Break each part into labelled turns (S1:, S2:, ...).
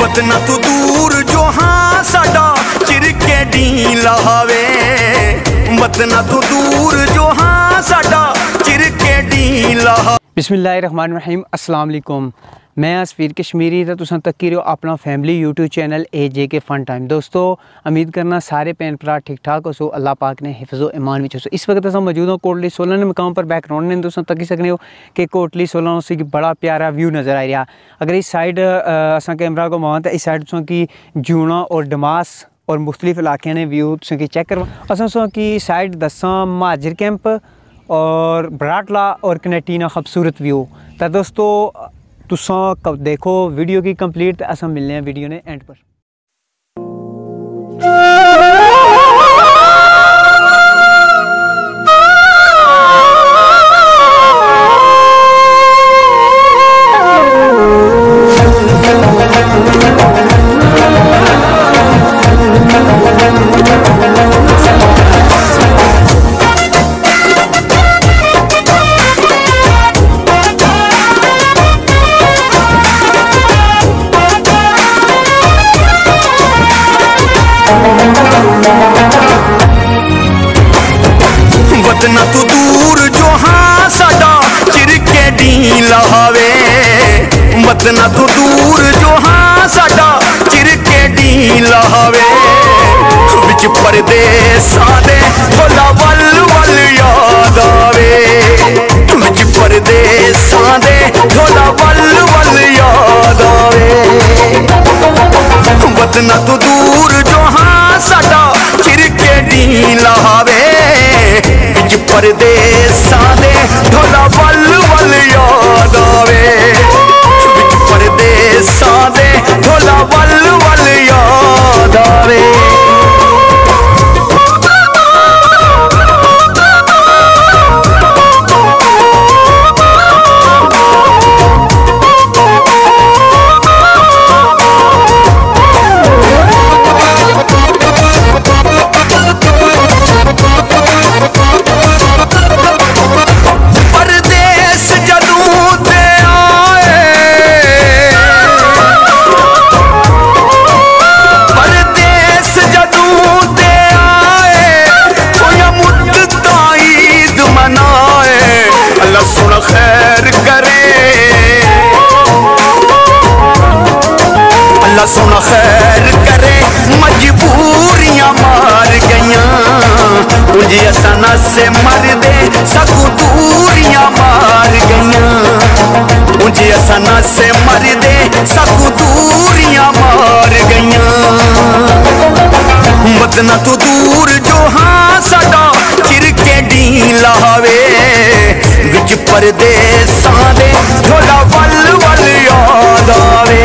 S1: वतना तू दूर जो हाँ साडा चिर के डी लावे, वतना तू दूर जो हाँ साडा चिर के डी लावे।
S2: बिस्मिल्लाहिर्रहमानिर्रहीम, अस्सलाम वालेकुम। मैं असफीर कश्मीरी तो तुसां तक की रहो अपना family YouTube channel AJK fun time. दोस्तों उम्मीद करना सारे भैन भरा ठीक ठाक हो सो, अल्लाह पाक ने हिफ्ज़ो ईमान विच हो सो। इस वक्त अस मौजूद हो कोटली सोलन मकाम पर। बैकग्राउंड ने तुसां तक सकने हो कि कोटली सोलन उसी की बड़ा प्यारा व्यू नज़र आ रहा। अगर इस साइड असा कैमरा को मावन तो इस साइड तुसां की जूना और डमास और मुख्तलिफ इलाके ने व्यू तुसां की चेक करवा। असा की साइड दसा महाजिर कैंप और बराटला और कनेक्टी ना खूबसूरत व्यू। तो दोस्तों तुसा कब देखो वीडियो की कंप्लीट, तो अस मिलने हैं वीडियो ने एंड पर।
S1: वतना तू दूर जो हाँ साडा चिर के डी लावे, वतना तू दूर जो हाँ साडा चिर के डी लावे। बिच परदेसां दे भोला वल वल याद आवे, बिच परदेसां दे भोला वल वल याद आवे। वतना तू दूर जो हाँ साडा चिर के डी लावे, बिच परदेसां दे ढोला वल वल याद आवे, बिच परदेसां दे ढोला वल वल याद आवे। सोना खैर करे मजबूरियां मार गईयां, मुझे असना से मर दे सकू दूरियां मार गईयां, मुझे असना से मर दे सकू दूरियां मार गईयां। वतना तू दूर जो हाँ साडा चिर के डी लावे, विच परदेसां दे ढोला वल वल याद आवे,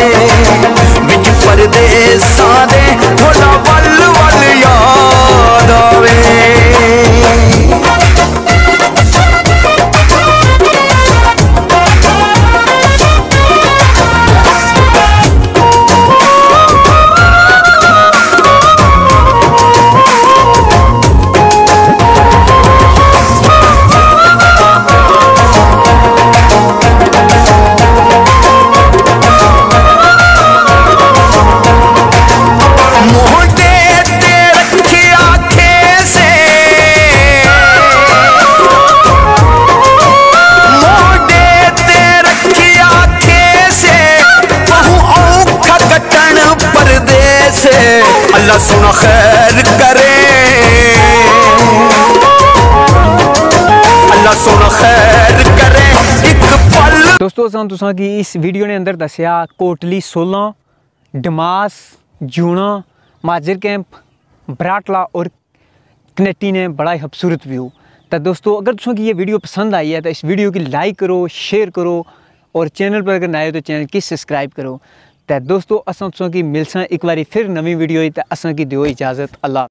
S1: बिच परदेसां दे ढोला वल वल याद आवे। अल्लाह सोना खैर करे, अल्लाह सोना खैर करे एक पल।
S2: दोस्तों असां तुसां की इस वीडियो ने अंदर दसिया कोटली सोलन, डमास, जूना, महाजिर कैंप, बराटला और कनेक्टी ने बड़ा ही खूबसूरत व्यू। तो दोस्तों अगर तुसां की ये वीडियो पसंद आई है तो इस वीडियो की लाइक करो, शेयर करो और चैनल पर अगर नए हो तो चैनल की सब्सक्राइब करो। तो दोस्तों असां तुसां की मिलसां एक बारी फिर नवी वीडियो, तो असां की दियो इजाज़त। अल्लाह।